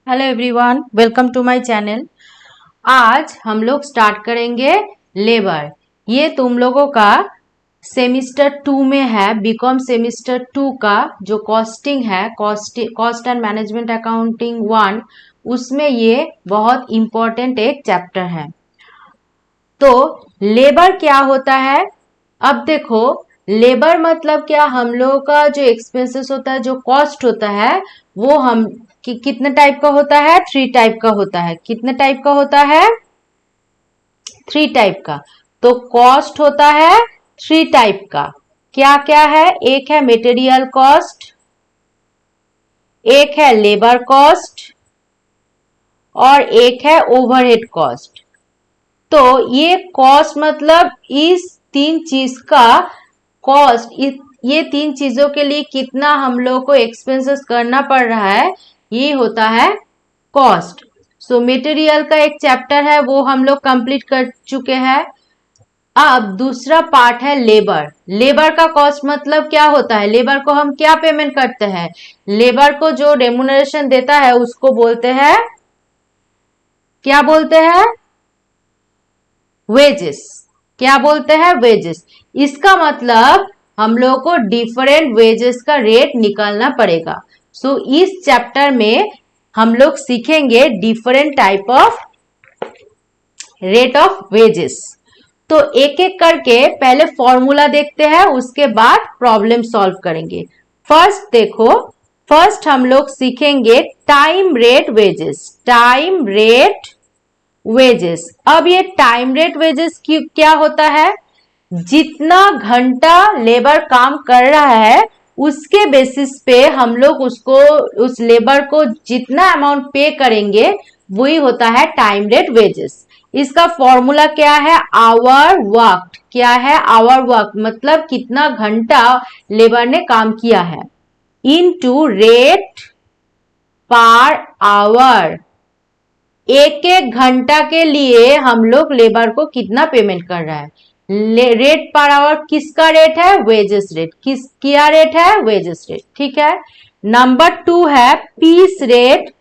Hello everyone, welcome to my channel. आज हम लोग स्टार्ट करेंगे लेबर। ये तुम लोगों का सेमिस्टर 2 में है, बीकॉम सेमिस्टर 2 का जो कॉस्टिंग है, कॉस्ट एंड मैनेजमेंट अकाउंटिंग 1, उसमें ये बहुत इम्पोर्टेंट एक चैप्टर है। तो लेबर क्या होता है? अब देखो, लेबर मतलब क्या, हम लोगों का जो एक्सपेंसेस होता है, जो कॉस्ट होता है, वो हम कितने टाइप का होता है? 3 टाइप का होता है। कितने टाइप का होता है? 3 टाइप का। तो कॉस्ट होता है 3 टाइप का। क्या क्या है? एक है मटेरियल कॉस्ट, एक है लेबर कॉस्ट और एक है ओवरहेड कॉस्ट। तो ये कॉस्ट मतलब इस 3 चीज का कॉस्ट, ये 3 चीजों के लिए कितना हम लोग को एक्सपेंसेस करना पड़ रहा है, ये होता है कॉस्ट। सो मटेरियल का एक चैप्टर है, वो हम लोग कंप्लीट कर चुके हैं। अब दूसरा पार्ट है लेबर। लेबर का कॉस्ट मतलब क्या होता है? लेबर को हम क्या पेमेंट करते हैं? लेबर को जो रेम्युनरेशन देता है उसको बोलते हैं, क्या बोलते हैं? वेजेस। क्या बोलते हैं? वेजेस। इसका मतलब हम लोग को डिफरेंट वेजेस का रेट निकालना पड़ेगा। सो इस चैप्टर में हम लोग सीखेंगे different type of rate of wages. तो एक एक करके पहले फॉर्मूला देखते हैं, उसके बाद प्रॉब्लम सॉल्व करेंगे। फर्स्ट देखो, फर्स्ट हम लोग सीखेंगे time rate wages. Time rate wages. अब ये टाइम रेट वेजेस क्या होता है? जितना घंटा लेबर काम कर रहा है उसके बेसिस पे हम लोग उसको, उस लेबर को जितना अमाउंट पे करेंगे वही होता है टाइम रेट वेजेस। इसका फॉर्मूला क्या है? Hour work. क्या है? आवर वर्क मतलब कितना घंटा लेबर ने काम किया है, इनटू रेट पर आवर। एक एक घंटा के लिए हम लोग लेबर को कितना पेमेंट कर रहा है। रेट पर आवर किसका रेट है? Wages rate. किसका रेट है? Wages rate. ठीक है। नंबर 2 है piece rate.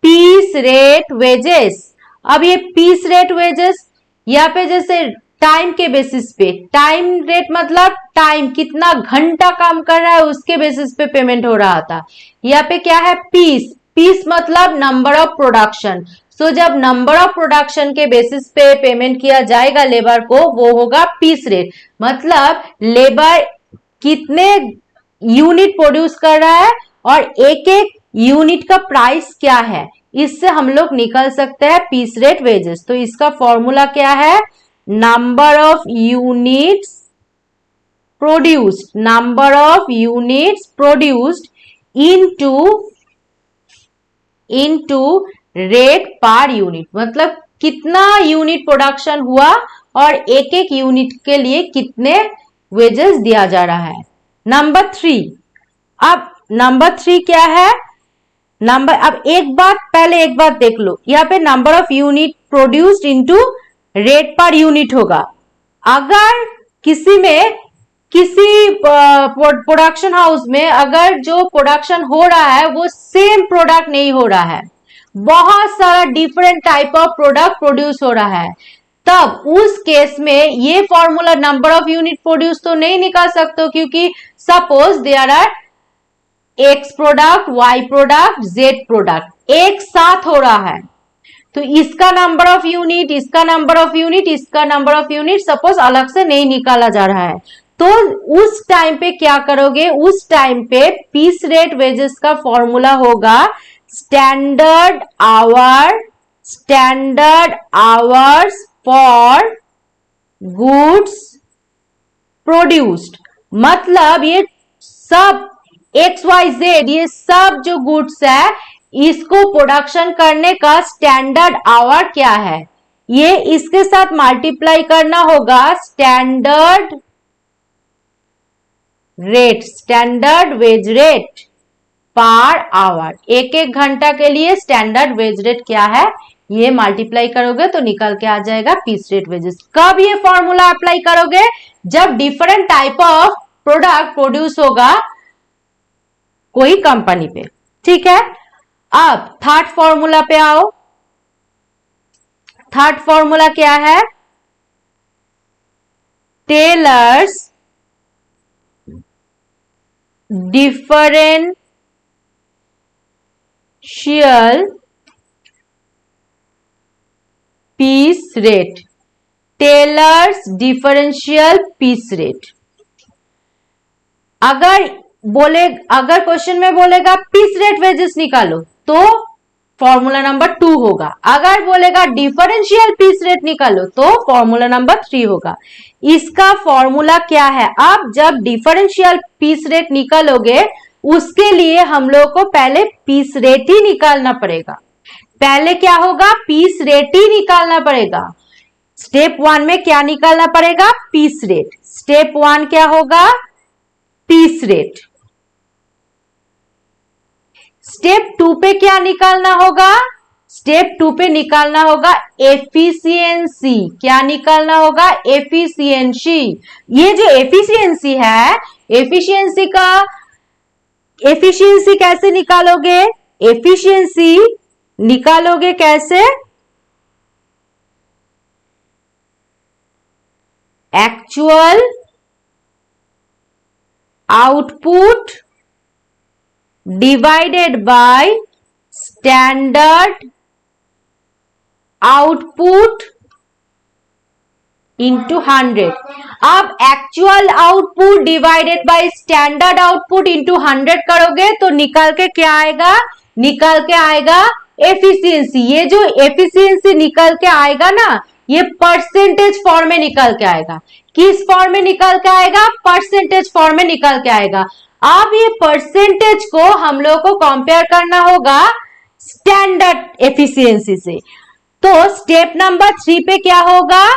Piece rate wages. अब ये पीस रेट वेजेस यहाँ पे जैसे टाइम के बेसिस पे, टाइम रेट मतलब टाइम, कितना घंटा काम कर रहा है उसके बेसिस पे पेमेंट हो रहा था। यहाँ पे क्या है? पीस। पीस मतलब नंबर ऑफ प्रोडक्शन। सो जब नंबर ऑफ प्रोडक्शन के बेसिस पे पेमेंट किया जाएगा लेबर को, वो होगा पीस रेट। मतलब लेबर कितने यूनिट प्रोड्यूस कर रहा है और एक एक यूनिट का प्राइस क्या है, इससे हम लोग निकल सकते हैं पीस रेट वेजेस। तो इसका फॉर्मूला क्या है? Number of units produced, number of units produced into rate per unit. मतलब कितना यूनिट प्रोडक्शन हुआ और एक एक यूनिट के लिए कितने वेजेस दिया जा रहा है। नंबर 3। अब नंबर 3 क्या है? नंबर, अब एक बात देख लो, यहाँ पे number of unit produced into rate per unit होगा। अगर किसी प्रोडक्शन हाउस में अगर जो प्रोडक्शन हो रहा है वो सेम प्रोडक्ट नहीं हो रहा है, बहुत सारा different type of product produce हो रहा है, तब उस केस में ये formula number of unit produce तो नहीं निकाल सकते, क्योंकि suppose there are X product, Y product, Z product एक साथ हो रहा है, तो इसका नंबर ऑफ यूनिट, इसका नंबर ऑफ यूनिट, इसका नंबर ऑफ यूनिट सपोज अलग से नहीं निकाला जा रहा है। तो उस टाइम पे क्या करोगे? उस टाइम पे पीस रेट वेजेस का फॉर्मूला होगा standard hours for goods produced. मतलब ये सब XYZ, ये सब जो गुड्स है इसको प्रोडक्शन करने का स्टैंडर्ड आवर क्या है, ये इसके साथ मल्टीप्लाई करना होगा standard rate, standard wage rate per hour. एक एक घंटा के लिए स्टैंडर्ड वेज रेट क्या है, ये मल्टीप्लाई करोगे तो निकल के आ जाएगा पीस रेट वेजेस। कब ये फॉर्मूला अप्लाई करोगे? जब different type of product produce होगा कोई कंपनी पे। ठीक है। अब थर्ड फॉर्मूला पे आओ। थर्ड फॉर्मूला क्या है? Taylor's differential piece rate. Taylor's differential piece rate. अगर क्वेश्चन में बोलेगा पीस रेट वेजेस निकालो तो फॉर्मूला नंबर 2 होगा। अगर बोलेगा डिफरेंशियल पीस रेट निकालो तो फॉर्मूला नंबर 3 होगा। इसका फॉर्मूला क्या है? अब जब डिफरेंशियल पीस रेट निकालोगे उसके लिए हम लोग को पहले पीस रेट ही निकालना पड़ेगा। पहले क्या होगा? पीस रेट ही निकालना पड़ेगा। स्टेप 1 में क्या निकालना पड़ेगा? Piece rate. स्टेप 1 क्या होगा? Piece rate. स्टेप 2 पे क्या निकालना होगा? स्टेप 2 पे निकालना होगा एफिशिएंसी। क्या निकालना होगा? एफिशिएंसी। ये जो एफिशिएंसी है, एफिशिएंसी कैसे निकालोगे? एफिशिएंसी निकालोगे कैसे? Actual output divided by standard output into 100। अब actual output divided by standard output into 100 करोगे तो निकल के क्या आएगा? निकल के आएगा एफिशिएंसी। ये जो एफिशिएंसी निकल के आएगा ना, ये परसेंटेज फॉर्म में निकल के आएगा। किस फॉर्म में निकल के आएगा? परसेंटेज फॉर्म में निकल के आएगा। अब ये परसेंटेज को हम लोग को कंपेयर करना होगा स्टैंडर्ड एफिशिएंसी से। तो स्टेप नंबर 3 पे क्या होगा?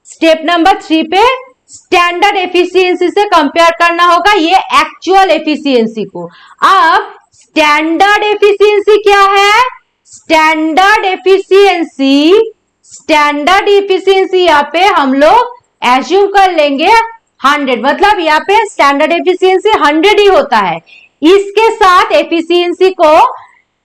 स्टेप नंबर 3 पे स्टैंडर्ड एफिशिएंसी से कंपेयर करना होगा ये एक्चुअल एफिशिएंसी को। अब स्टैंडर्ड एफिशिएंसी क्या है? स्टैंडर्ड एफिशिएंसी यहाँ पे हम लोग एज्यूम कर लेंगे 100, मतलब यहाँ पे स्टैंडर्ड एफिशिएंसी 100 ही होता है। इसके साथ एफिशिएंसी को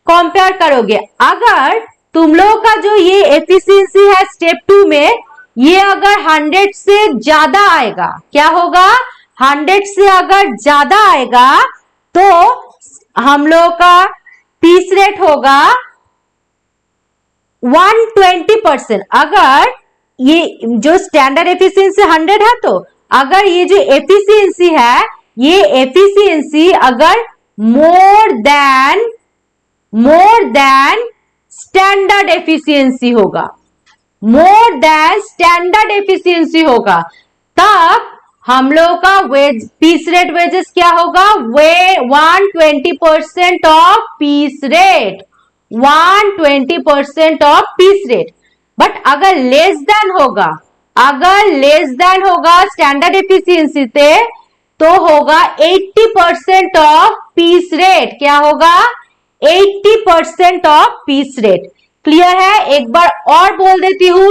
कंपेयर करोगे। अगर तुम लोग का जो ये एफिशिएंसी है स्टेप 2 में, ये अगर 100 से ज्यादा आएगा, क्या होगा? 100 से अगर ज्यादा आएगा तो हम लोग का पीस रेट होगा 120%। अगर ये जो स्टैंडर्ड एफिशिएंसी 100 है, तो अगर ये जो एफिशिएंसी है, ये एफिशिएंसी अगर मोर देन स्टैंडर्ड एफिशिएंसी होगा, मोर देन स्टैंडर्ड एफिशिएंसी होगा, तब हम लोग का पीस रेट वेजेस क्या होगा? 120% of peace rate, 120% of peace rate. But अगर लेस देन होगा स्टैंडर्ड एफिशिएंसी से, तो होगा 80% ऑफ पीस रेट। क्या होगा? 80% ऑफ पीस रेट। क्लियर है? एक बार और बोल देती हूँ,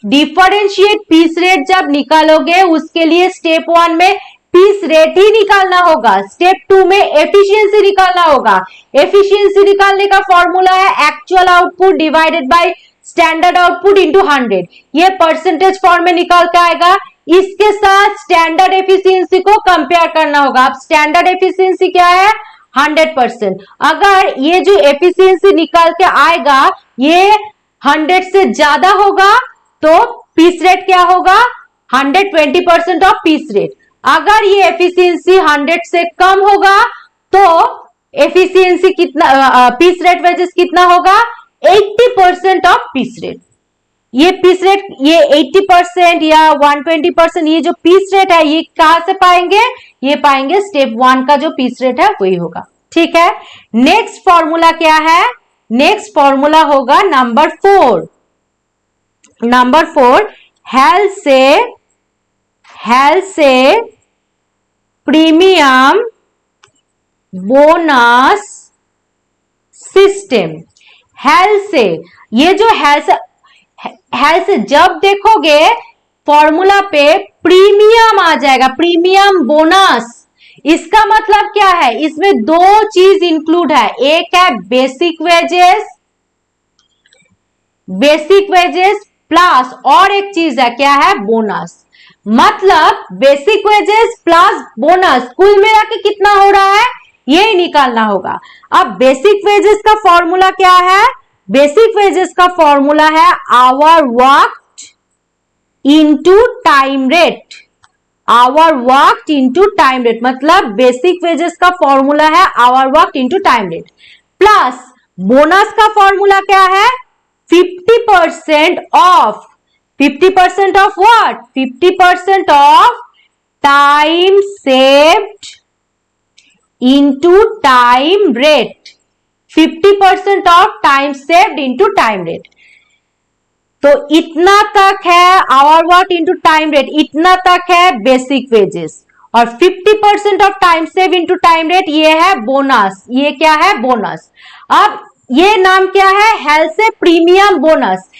डिफरेंशिएट पीस रेट जब निकालोगे उसके लिए स्टेप 1 में पीस रेट ही निकालना होगा, स्टेप 2 में एफिशिएंसी निकालना होगा। एफिशिएंसी निकालने का फॉर्मूला है actual output divided by standard output into 100। ये परसेंटेज फॉर्म में निकल के आएगा। इसके साथ स्टैंडर्ड एफिशिएंसी को कंपेयर करना होगा। अब स्टैंडर्ड एफिशिएंसी क्या है? 100%। अगर ये जो एफिशिएंसी निकल के आएगा ये 100 से ज्यादा होगा तो पीस रेट क्या होगा? 120% ऑफ पीस रेट। अगर ये एफिशिएंसी 100 से कम होगा तो एफिशिएंसी कितना, पीस रेट वेजेस कितना होगा? 80% ऑफ पीस रेट। ये पीस रेट, ये 80% या 120%, ये जो पीस रेट है ये कहां से पाएंगे? ये पाएंगे स्टेप 1 का जो पीस रेट है वही होगा। ठीक है, नेक्स्ट फॉर्मूला क्या है? नेक्स्ट फॉर्मूला होगा नंबर 4। नंबर 4, हेल से प्रीमियम बोनस सिस्टम। हेल से, ये जो हेल से जब देखोगे फॉर्मूला पे प्रीमियम आ जाएगा, प्रीमियम बोनस। इसका मतलब क्या है, इसमें दो चीज इंक्लूड है, एक है basic wages, basic wages plus और एक चीज है, क्या है, बोनस। मतलब बेसिक वेजेस प्लस बोनस कुल मिला के कितना हो रहा है, ये निकालना होगा। अब बेसिक वेजेस का फॉर्मूला क्या है, बेसिक वेजेस का फॉर्मूला है hour work into time rate, hour work into time rate. मतलब बेसिक वेजेस का फॉर्मूला है hour work into time rate, plus bonus का फॉर्मूला क्या है, 50% of, 50% of what, 50% of time saved into time rate, 50% of time saved into time rate. तो इतना तक है hour work into time rate, इतना तक है बेसिक वेजेस, और 50% of time save into time rate ये है बोनस, ये क्या है, बोनस। अब ये नाम क्या है, हेल्थ प्रीमियम बोनस।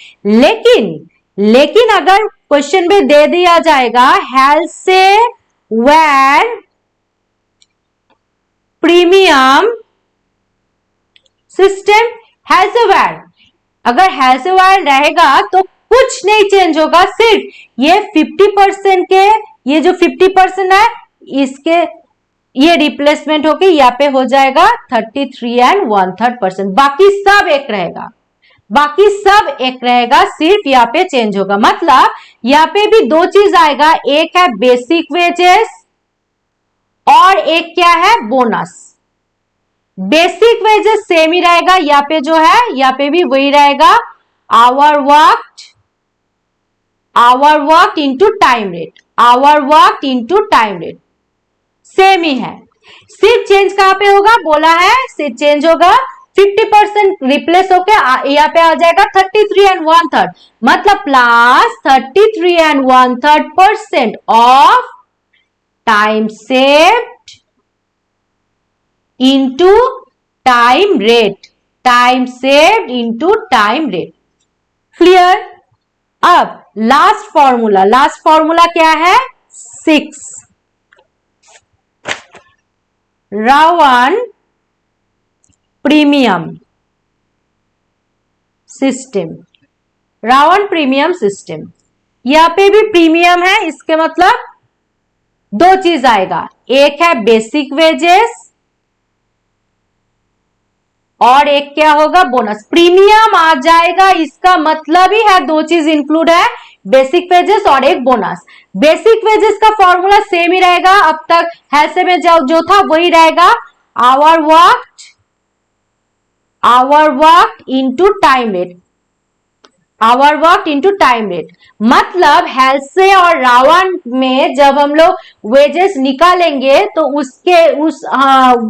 लेकिन अगर क्वेश्चन में दे दिया जाएगा health ware premium system, health ware, अगर हेल्थ वेयर रहेगा तो कुछ नहीं चेंज होगा, सिर्फ ये 50% के, ये जो 50% है इसके ये रिप्लेसमेंट होके यहाँ पे हो जाएगा 33 एंड 1/3%, बाकी सब एक रहेगा, बाकी सब एक रहेगा, सिर्फ यहाँ पे चेंज होगा। मतलब यहाँ पे भी दो चीज आएगा, एक है बेसिक वेजेस और एक क्या है, बोनस। बेसिक वेजेस सेम ही रहेगा, यहाँ पे जो है यहाँ पे भी वही रहेगा, hour work into time rate, hour work into time rate same ही है, सिर्फ चेंज कहां पे होगा, बोला है सिर्फ चेंज होगा 50% रिप्लेस होके यहाँ पे आ जाएगा 33 एंड 1/3, मतलब plus 33 and 1/3% of time saved into time rate, time saved into time rate. Clear. अब लास्ट फॉर्मूला क्या है, 6 Ravan premium system, Ravan premium system, यहां पे भी प्रीमियम है, इसके मतलब दो चीज आएगा, एक है बेसिक वेजेस और एक क्या होगा, बोनस। प्रीमियम आ जाएगा, इसका मतलब ही है दो चीज इंक्लूड है, बेसिक वेजेस और एक बोनस। बेसिक वेजेस का फॉर्मूला सेम ही रहेगा, अब तक हैसे में जो था वही रहेगा, hour work into time rate, hour work into time rate. मतलब हेल्थ से और रावण में जब हम लोग वेजेस निकालेंगे तो उसके उस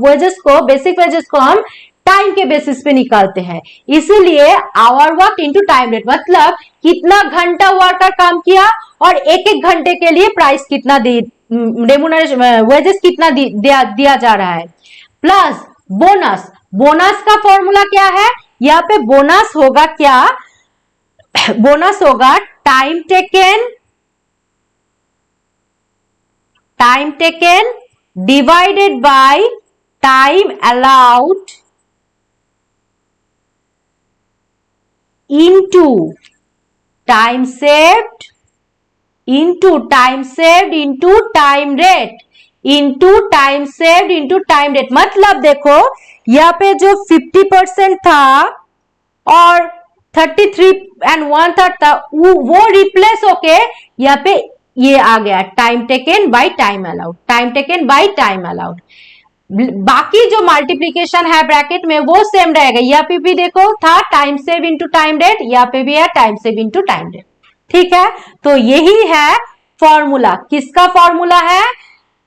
वेजेस को, बेसिक वेजेस को हम टाइम के बेसिस पे निकालते हैं, इसीलिए hour work into time rate, मतलब कितना घंटा वर्कर काम किया और एक एक घंटे के लिए प्राइस कितना रेम्यूनरेशन वेजेस कितना दिया जा रहा है, प्लस बोनस। बोनस का फॉर्मूला क्या है, यहाँ पे बोनस होगा क्या, बोनस होगा time taken divided by time allowed into time saved into time saved into time rate into time saved into time rate। मतलब देखो यहाँ पे जो 50% था और 33 एंड 1/3 था, वो रिप्लेस होके यहाँ पे ये आ गया time taken by time allowed, time taken by time allowed. बाकी जो मल्टीप्लीकेशन है ब्रैकेट में वो सेम रहेगा, यहाँ पे भी देखो था time save into time rate, यहाँ पे भी है time save into time rate. ठीक है, तो यही है फॉर्मूला। किसका फॉर्मूला है,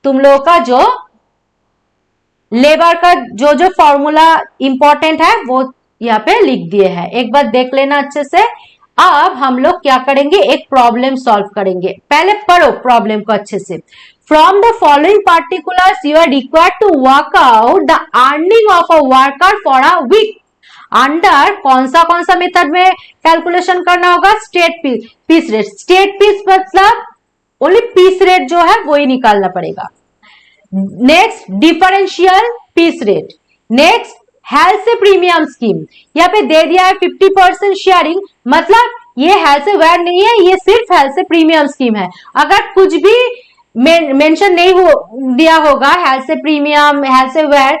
तुम लोगों का जो लेबर का जो फॉर्मूला इंपॉर्टेंट है वो यहाँ पे लिख दिए हैं, एक बार देख लेना अच्छे से। अब हम लोग क्या करेंगे, एक प्रॉब्लम सॉल्व करेंगे। पहले पढ़ो प्रॉब्लम को अच्छे से। From the following particulars, you are required to work out the earning of a worker for a week. Under कौन सा मेथड में कैलकुलेशन करना होगा, straight piece rate. Straight piece मतलब ओनली पीस रेट जो है वो ही निकालना पड़ेगा। Next differential piece rate, next Halsey premium scheme, यहाँ पे दे दिया है 50% शेयरिंग, मतलब ये हेल्थ वेयर नहीं है, ये सिर्फ हेल्थ प्रीमियम स्कीम है। अगर कुछ भी मेंशन नहीं दिया होगा हेल्थ प्रीमियम हेल्थ वेयर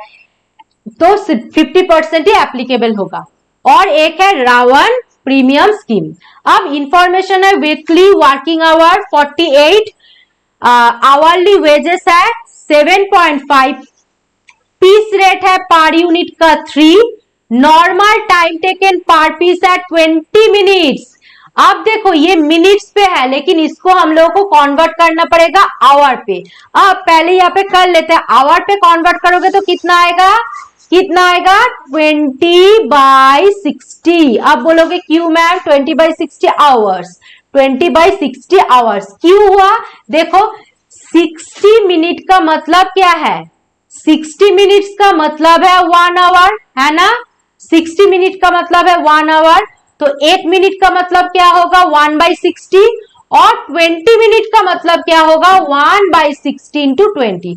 तो 50% ही एप्लीकेबल होगा। और एक है रावण प्रीमियम स्कीम। अब इंफॉर्मेशन है weekly working hour 48, hourly wages है 7.5, पीस रेट है पर यूनिट का 3, नॉर्मल टाइम टेकन पर पीस है 20 मिनट्स। अब देखो ये मिनट्स पे है, लेकिन इसको हम लोगों को कन्वर्ट करना पड़ेगा आवर पे। अब पहले यहाँ पे कर लेते हैं, आवर पे कन्वर्ट करोगे तो कितना आएगा, कितना आएगा 20/60। अब बोलोगे क्यों मैम 20/60 आवर्स, 20/60 आवर्स क्यों हुआ, देखो 60 मिनट का मतलब क्या है, 60 मिनट्स का मतलब है 1 आवर, है ना, 60 मिनट का मतलब है 1 आवर, तो 1 मिनट का मतलब क्या होगा 1/60, और 20 मिनट का मतलब क्या होगा 1/60 इंटू 20,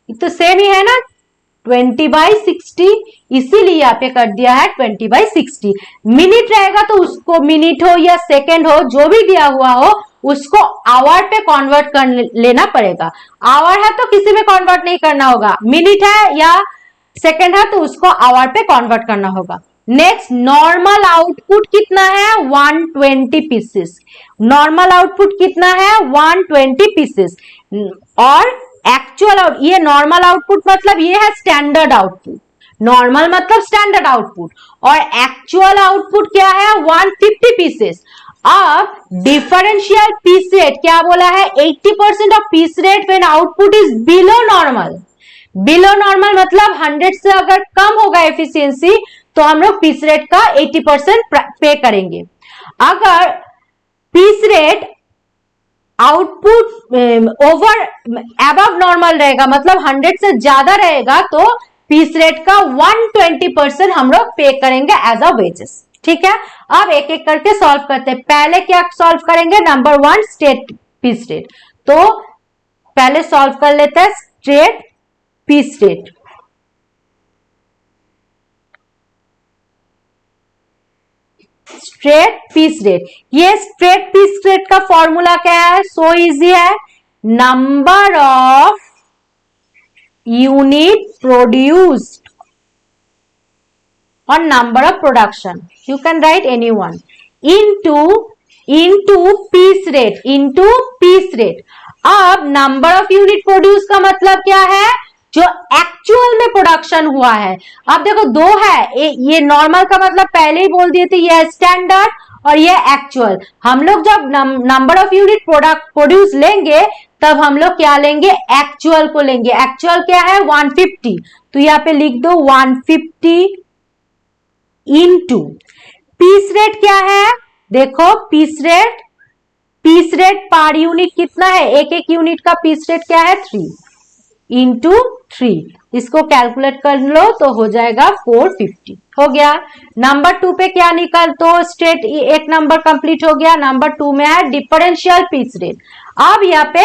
तो सेम ही है ना 20/60, इसीलिए यहाँ पे कर दिया है 20/60। मिनट रहेगा तो उसको मिनट हो या सेकेंड हो जो भी दिया हुआ हो उसको आवर पे कन्वर्ट कर लेना पड़ेगा। आवर है तो किसी में कन्वर्ट नहीं करना होगा, मिनट है या सेकेंड है तो उसको आवर पे कन्वर्ट करना होगा। नेक्स्ट नॉर्मल आउटपुट कितना है 120 पीसेस, नॉर्मल आउटपुट कितना है 120 पीसेस, और एक्चुअल आउट, ये नॉर्मल आउटपुट मतलब ये है स्टैंडर्ड आउटपुट, नॉर्मल मतलब स्टैंडर्ड आउटपुट, और एक्चुअल आउटपुट क्या है 150 पीसेस। अब डिफरेंशियल पीस रेट क्या बोला है 80% of peace rate when output is below normal, below normal मतलब 100 से अगर कम होगा एफिशिएंसी तो हम लोग पीस रेट का 80% पे करेंगे। अगर piece rate output over above normal रहेगा मतलब 100 से ज्यादा रहेगा तो पीस रेट का 120% हम लोग पे करेंगे एज अ वेजेस। ठीक है, अब एक एक करके सॉल्व करते हैं। पहले क्या सॉल्व करेंगे, नंबर 1 स्टेट पीस रेट, तो पहले सॉल्व कर लेते हैं straight piece rate. Straight piece rate, ये स्ट्रेट पीस रेट का फॉर्मूला क्या है, सो इजी है, नंबर ऑफ यूनिट प्रोड्यूस्ड और number of production, you can write any one, into piece rate, into piece rate. अब नंबर ऑफ यूनिट प्रोड्यूस का मतलब क्या है, जो एक्चुअल में प्रोडक्शन हुआ है। अब देखो दो है, ये नॉर्मल का मतलब पहले ही बोल दिए थे, ये स्टैंडर्ड और ये एक्चुअल। हम लोग जब number of unit product produce लेंगे तब हम लोग क्या लेंगे, एक्चुअल को लेंगे। एक्चुअल क्या है 150, तो यहाँ पे लिख दो 150 इनटू पीस रेट क्या है, देखो पीस रेट पर यूनिट कितना है, एक एक यूनिट का पीस रेट क्या है 3 इंटू 3, इसको कैलकुलेट कर लो तो हो जाएगा 450, हो गया। नंबर 2 पे क्या निकाल, तो स्टेट एक नंबर कंप्लीट हो गया। नंबर 2 में है डिफरेंशियल पीस रेट। अब यहाँ पे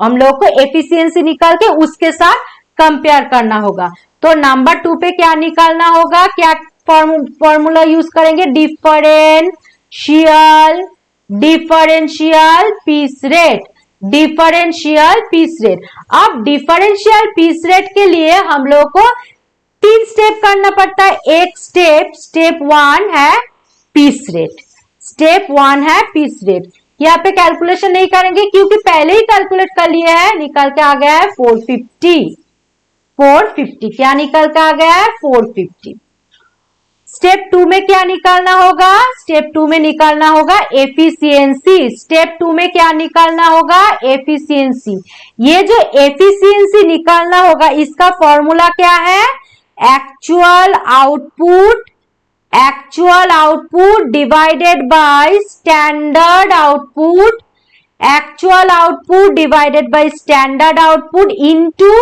हम लोग को एफिशिएंसी निकाल के उसके साथ कंपेयर करना होगा, तो नंबर 2 पे क्या निकालना होगा, क्या फॉर्मूला यूज करेंगे, differential piece rate, differential piece rate. अब डिफरेंशियल पीस रेट के लिए हम लोग को 3 स्टेप करना पड़ता है। एक स्टेप 1 है पीस रेट, स्टेप 1 है पीस रेट। यहाँ पे कैलकुलेशन नहीं करेंगे क्योंकि पहले ही कैलकुलेट कर लिए है, निकल के आ गया है 450, क्या निकल के आ गया है 450। स्टेप 2 में क्या निकालना होगा, स्टेप 2 में निकालना होगा एफिशिएंसी। स्टेप 2 में क्या निकालना होगा, एफिशिएंसी। ये जो एफिशिएंसी निकालना होगा इसका फॉर्मूला क्या है, actual output divided by standard output, actual output divided by standard output into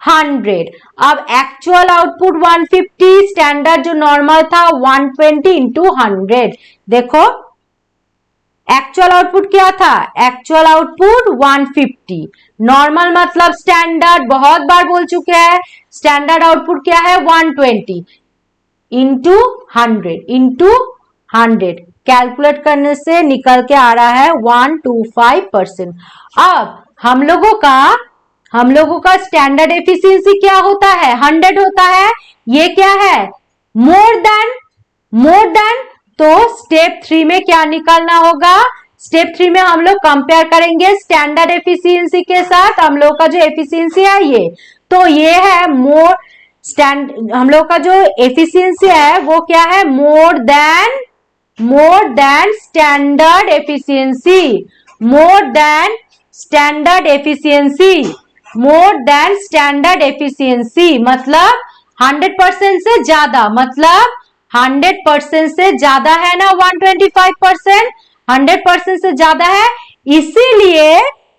100। अब एक्चुअल आउटपुट 150, स्टैंडर्ड जो नॉर्मल था 120 इंटू 100। देखो एक्चुअल आउटपुट क्या था? Actual output 150। नॉर्मल मतलब स्टैंडर्ड, बहुत बार बोल चुके हैं। स्टैंडर्ड आउटपुट क्या है? 120 इंटू 100 कैलकुलेट करने से निकल के आ रहा है 125%। अब हम लोगों का स्टैंडर्ड एफिशिएंसी क्या होता है? 100 होता है। ये क्या है? More than. तो स्टेप 3 में क्या निकालना होगा? स्टेप 3 में हम लोग कंपेयर करेंगे स्टैंडर्ड एफिशिएंसी के साथ। हम लोग का जो एफिशिएंसी है ये, तो ये है मोर हम लोग का जो एफिशिएंसी है वो क्या है? More than standard efficiency. More than standard efficiency मतलब 100% से ज्यादा, मतलब 100% से ज्यादा है ना 125%, 100% से ज्यादा है।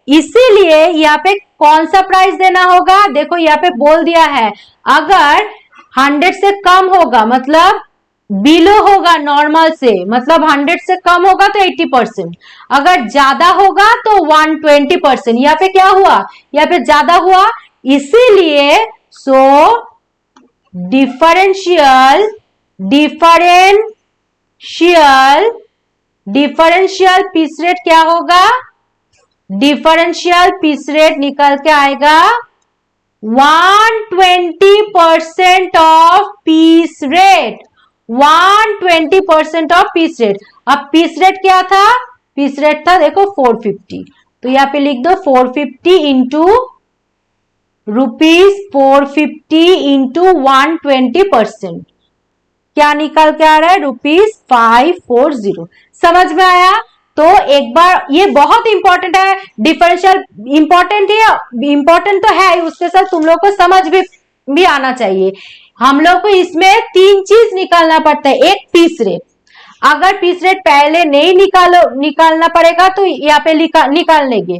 इसीलिए यहाँ पे कौन सा प्राइस देना होगा? देखो यहाँ पे बोल दिया है, अगर 100 से कम होगा मतलब बिलो होगा नॉर्मल से, मतलब 100 से कम होगा तो 80%, अगर ज्यादा होगा तो 120%। यहाँ पे क्या हुआ? यहाँ पे ज्यादा हुआ, इसीलिए डिफरेंशियल पीस रेट क्या होगा? डिफरेंशियल पीस रेट निकल के आएगा 120% of peace rate. 120% of peace rate. अब पीस रेट क्या था? पीस रेट था देखो 450, तो यहाँ पे लिख दो 450 इंटू ₹450 इंटू 120%, क्या निकल के आ रहा है? ₹540। समझ में आया? तो एक बार, ये बहुत इंपॉर्टेंट है, डिफरेंशियल इंपॉर्टेंट तो है, उसके साथ तुम लोग को समझ भी आना चाहिए। हम लोग को इसमें 3 चीज निकालना पड़ता है। एक पीस रेट, अगर पीस रेट पहले नहीं निकालना पड़ेगा तो यहाँ पे निकाल लेंगे।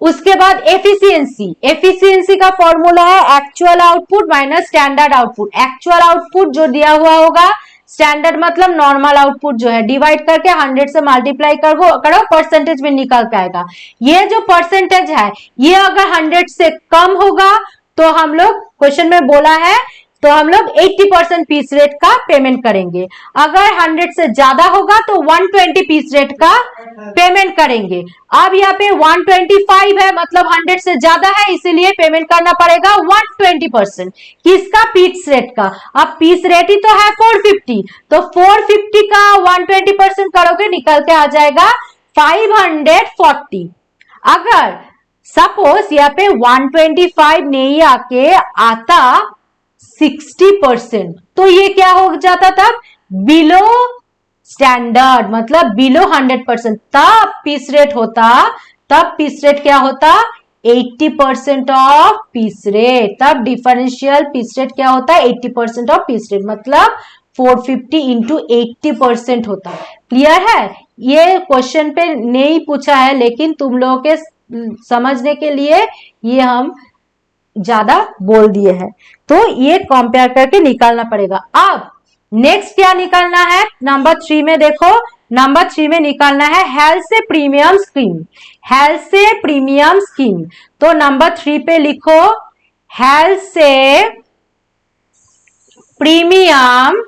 उसके बाद एफिशिएंसी का फॉर्मूला है actual output minus standard output. Actual output जो दिया हुआ होगा, स्टैंडर्ड मतलब नॉर्मल आउटपुट जो है, डिवाइड करके 100 से मल्टीप्लाई करो, परसेंटेज में निकल के आएगा। ये जो परसेंटेज है ये अगर 100 से कम होगा तो हम लोग, क्वेश्चन में बोला है, तो हम लोग 80% पीस रेट का पेमेंट करेंगे। अगर 100 से ज्यादा होगा तो 120 पीस रेट का पेमेंट करेंगे। अब यहाँ पे 125 है, मतलब 100 से ज्यादा है, इसीलिए पेमेंट करना पड़ेगा 120%। किसका? पीस रेट का। अब पीस रेट ही तो है 450, तो 450 का 120% करोगे, निकल के आ जाएगा 540। अगर सपोज यहाँ पे 125 नहीं आके आता 60%, तो ये क्या हो जाता तब? बिलो स्टैंडर्ड, मतलब बिलो 100%। तब पीस रेट क्या होता? 80% ऑफ पीस रेट। तब डिफरेंशियल पीस रेट क्या होता है? 80% ऑफ पीस रेट, मतलब 450 इंटू 80% होता है। क्लियर है? ये क्वेश्चन पे नहीं पूछा है, लेकिन तुम लोगों के समझने के लिए ये हम ज्यादा बोल दिए हैं, तो ये कंपेयर करके निकालना पड़ेगा। अब नेक्स्ट क्या निकालना है? नंबर 3 में देखो, नंबर 3 में निकालना है हेल्थ से प्रीमियम स्कीम। हेल्थ से प्रीमियम स्कीम, तो नंबर 3 पे लिखो हेल्थ से प्रीमियम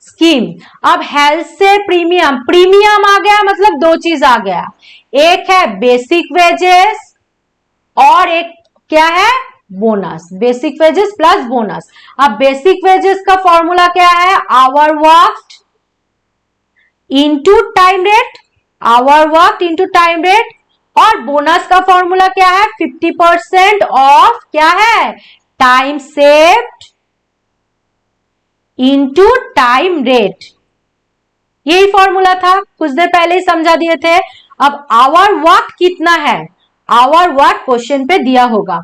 स्कीम। अब हेल्थ से प्रीमियम आ गया, मतलब 2 चीज आ गया, एक है बेसिक वेजेस और एक क्या है? Bonus. Basic wages plus bonus. अब बेसिक वेजेस का फॉर्मूला क्या है? Hour worked into time rate, hour work into time rate. और बोनस का फॉर्मूला क्या है? 50% ऑफ क्या है? Time saved into time rate. यही फॉर्मूला था, कुछ देर पहले ही समझा दिए थे। अब आवर वर्क कितना है? आवर वर्क क्वेश्चन पे दिया होगा।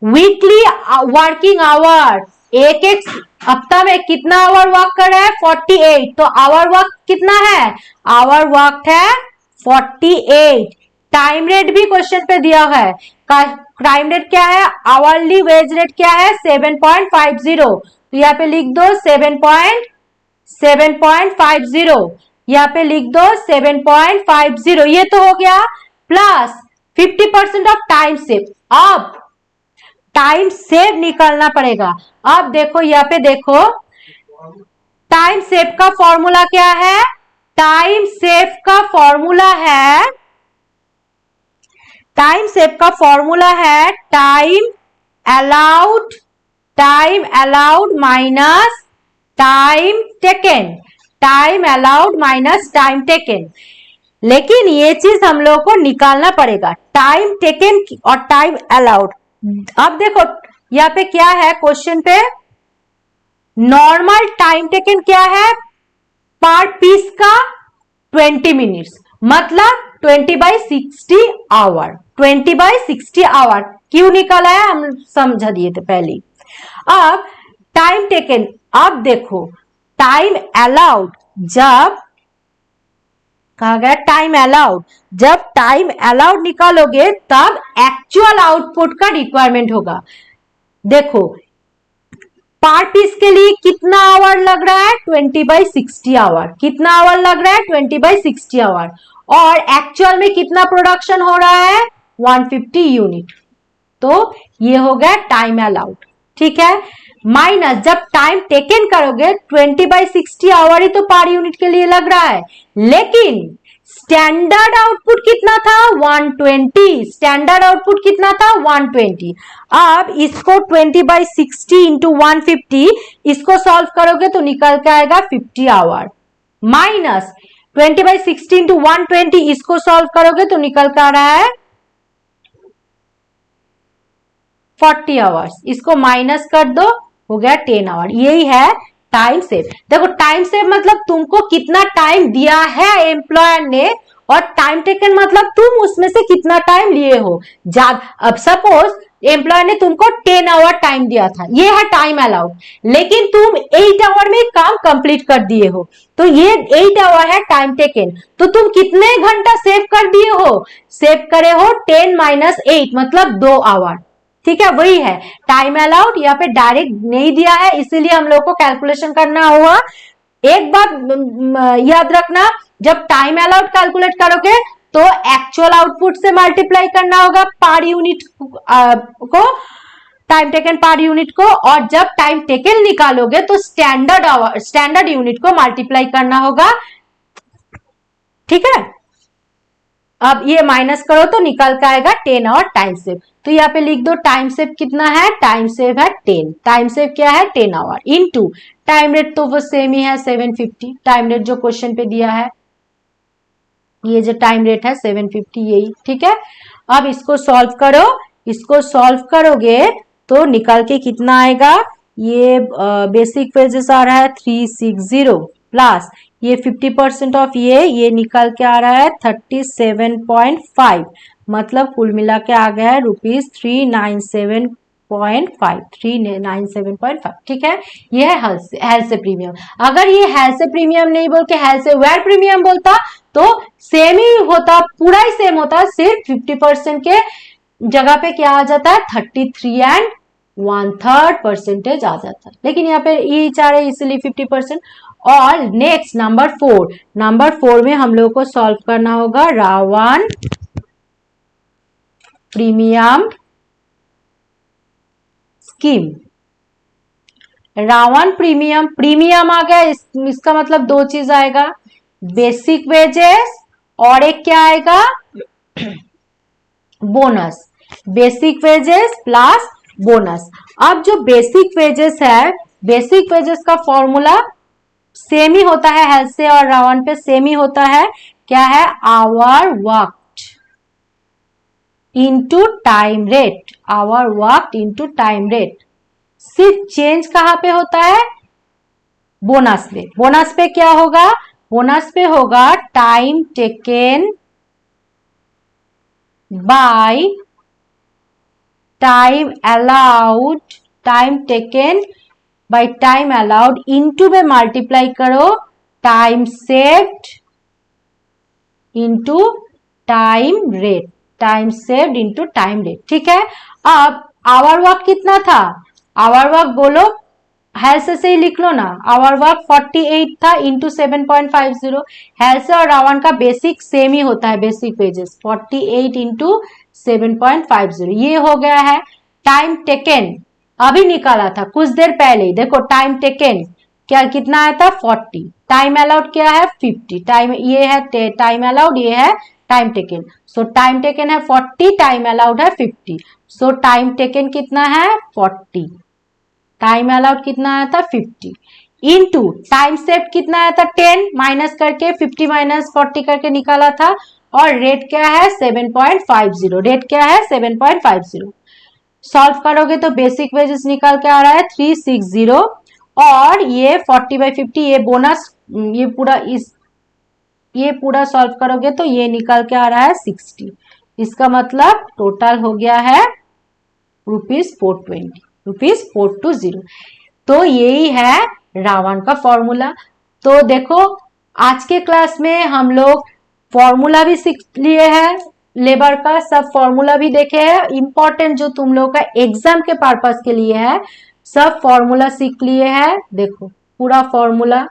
वीकली वर्किंग आवर, एक हफ्ता में कितना आवर वर्क कर रहा है? 48, तो आवर वर्क कितना है? आवर वर्क है 48। टाइम रेट भी क्वेश्चन पे दिया है। टाइम रेट क्या है? आवरली वेज रेट क्या है? 7.50, तो यहाँ पे लिख दो 7.50, यहाँ पे लिख दो 7.50, ये तो हो गया, प्लस 50% ऑफ टाइम सेव। अब टाइम सेव निकालना पड़ेगा। अब देखो यहाँ पे देखो, टाइम सेव का फॉर्मूला क्या है? टाइम सेव का फॉर्मूला है, टाइम सेव का फॉर्मूला है time allowed minus time taken, time allowed minus time taken. लेकिन ये चीज हम लोग को निकालना पड़ेगा, टाइम टेकन और टाइम अलाउड। अब देखो यहाँ पे क्या है क्वेश्चन पे, नॉर्मल टाइम टेकन क्या है पर पीस का? 20 मिनट्स, मतलब 20/60 आवर, 20/60 आवर क्यों निकाला है हम समझा दिए थे पहले। अब टाइम टेकन, अब देखो टाइम अलाउड, जब कहा गया टाइम अलाउड, जब टाइम अलाउड निकालोगे तब एक्चुअल आउटपुट का रिक्वायरमेंट होगा। देखो पर पीस के लिए कितना आवर लग रहा है? 20/60 आवर। कितना आवर लग रहा है? 20/60 आवर। और एक्चुअल में कितना प्रोडक्शन हो रहा है? 150 यूनिट। तो ये हो गया टाइम अलाउड, ठीक है। माइनस जब टाइम टेकन करोगे 20/60 आवर ही तो पर यूनिट के लिए लग रहा है, लेकिन स्टैंडर्ड आउटपुट कितना था? 120। स्टैंडर्ड आउटपुट कितना था? 120। अब इसको 20/60 इंटू 150, इसको सॉल्व करोगे तो निकल के आएगा 50 आवर, माइनस 20/60 इंटू 120, इसको सॉल्व करोगे तो निकल कर आ रहा है 40 आवर्स। इसको माइनस कर दो, हो गया 10 आवर। यही है टाइम सेव। देखो टाइम सेव मतलब तुमको कितना टाइम दिया है एम्प्लॉयर ने, और टाइम टेकन मतलब तुम उसमें से कितना टाइम लिए हो। अब सपोज एम्प्लॉयर ने तुमको 10 आवर टाइम दिया था, ये है टाइम अलाउड, लेकिन तुम 8 आवर में काम कंप्लीट कर दिए हो, तो ये 8 आवर है टाइम टेकन। तो तुम कितने घंटा सेव कर दिए हो? सेव करे हो 10 माइनस 8 मतलब 2 आवर, ठीक है। वही है टाइम अलाउड, यहाँ पे डायरेक्ट नहीं दिया है इसीलिए हम लोग को कैलकुलेशन करना हुआ। एक बात याद रखना, जब टाइम अलाउड कैलकुलेट करोगे तो एक्चुअल आउटपुट से मल्टीप्लाई करना होगा पर यूनिट को, टाइम टेकन पर यूनिट को, और जब टाइम टेकन निकालोगे तो स्टैंडर्ड यूनिट को मल्टीप्लाई करना होगा, ठीक है। अब ये माइनस करो तो निकल के आएगा 10 आवर टाइम सेव। तो यहाँ पे लिख दो टाइम सेव कितना है? टाइम सेव है 10। टाइम सेव क्या है? 10 आवर इनटू टाइम रेट, तो वो सेम ही है 750। टाइम रेट जो क्वेश्चन पे दिया है, ये जो टाइम रेट है 750, यही, ठीक है। अब इसको सॉल्व करो, इसको सॉल्व करोगे तो निकल के कितना आएगा? ये बेसिक वेजेस आ रहा है 360 प्लस ये 50% ऑफ ये निकल के आ रहा है 37.5, मतलब कुल मिला के आ गया है ₹397.5, ठीक है। ये है हेल्थ से प्रीमियम। अगर ये हेल्थ से प्रीमियम नहीं बोल के हेल्थ से वेयर प्रीमियम बोलता तो सेम ही होता, पूरा ही सेम होता, सिर्फ 50% के जगह पे क्या आ जाता है 33 एंड 1/3% आ जाता है, लेकिन यहाँ पे ये चाह रहे इसलिए 50%। और नेक्स्ट नंबर 4 में हम लोग को सॉल्व करना होगा रावण प्रीमियम स्कीम। रावण प्रीमियम आ गया, इसका मतलब दो चीज आएगा, बेसिक वेजेस और एक क्या आएगा? Bonus. Basic wages plus bonus. अब जो बेसिक वेजेस है, बेसिक वेजेस का फॉर्मूला सेम ही होता है हेल्थ से और रावण पे सेम ही होता है, क्या है? Hour worked into time rate, hour worked into time rate. सिर्फ चेंज कहां पे होता है? बोनस पे। बोनस पे क्या होगा? बोनस पे होगा time taken by time allowed, time taken by time allowed into में मल्टीप्लाई करो time saved into time rate, time saved into time rate, ठीक है। अब आवर वर्क कितना था? आवर वर्क बोलो हेल्से से ही लिख लो ना, आवर वर्क 48 था इंटू 7.50। हेल्से और रावण का बेसिक सेम ही होता है, बेसिक वेजेस 48 इंटू 7.50, ये हो गया है। टाइम टेकन अभी निकाला था कुछ देर पहले ही, देखो टाइम टेकन क्या कितना आया था 40, टाइम अलाउड क्या है 50, टाइम ये है टाइम अलाउड, ये है टाइम टेकन। सो टाइम टेकन है 40, टाइम अलाउड है 50, सो टाइम टेकन कितना है 40, टाइम अलाउड कितना आया था 50, इनटू टाइम सेव कितना आया था 10, माइनस करके 50 माइनस 40 करके निकाला था, और रेट क्या है 7.50, रेट क्या है 7.50। सॉल्व करोगे तो बेसिक वेजेस निकाल के आ रहा है 360, और ये 40/50 ये बोनस, ये पूरा सॉल्व करोगे तो ये निकल के आ रहा है 60। इसका मतलब टोटल हो गया है ₹420, ₹420। तो यही है रावण का फॉर्मूला। तो देखो आज के क्लास में हम लोग फॉर्मूला भी सीख लिए हैं, लेबर का सब फॉर्मूला भी देखे हैं, इंपॉर्टेंट जो तुम लोग का एग्जाम के पर्पस के लिए है सब फॉर्मूला सीख लिए हैं। देखो पूरा फॉर्मूला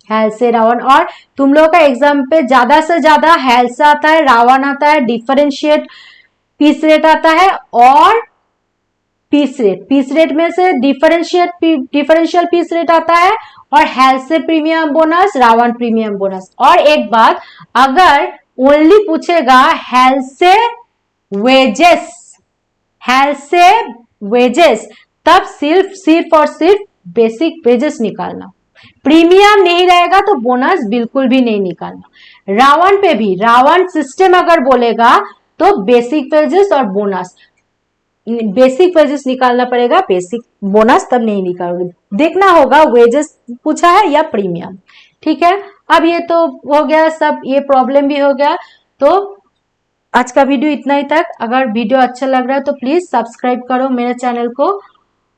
हेल्से रावण, और तुम लोग का एग्जाम पे ज्यादा से ज्यादा हेल्स आता है, रावण आता है, डिफरेंशिएट पीस रेट आता है, और पीस रेट में से डिफरेंशियल पीस रेट आता है, और हेल्थ से premium bonus, Rowan premium bonus. और एक बात, अगर ओनली पूछेगा हेल्थ से वेजेस, हेल्थ से वेजेस, तब सिर्फ और सिर्फ बेसिक वेजेस निकालना, प्रीमियम नहीं रहेगा तो बोनस बिल्कुल भी नहीं निकालना। रावण पे भी रावण सिस्टम अगर बोलेगा तो बेसिक वेजेस और बोनस, बेसिक वेजेस निकालना पड़ेगा, बेसिक बोनस तब नहीं निकालोगे, देखना होगा वेजेस पूछा है या प्रीमियम। ठीक है, अब ये तो हो गया सब, ये प्रॉब्लम भी हो गया। तो आज का वीडियो इतना ही तक। अगर वीडियो अच्छा लग रहा है तो प्लीज सब्सक्राइब करो मेरे चैनल को,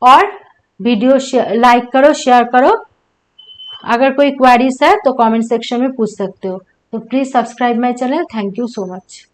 और वीडियो लाइक करो, शेयर करो। अगर कोई क्वेरीज है तो कमेंट सेक्शन में पूछ सकते हो। तो please subscribe my channel. Thank you so much.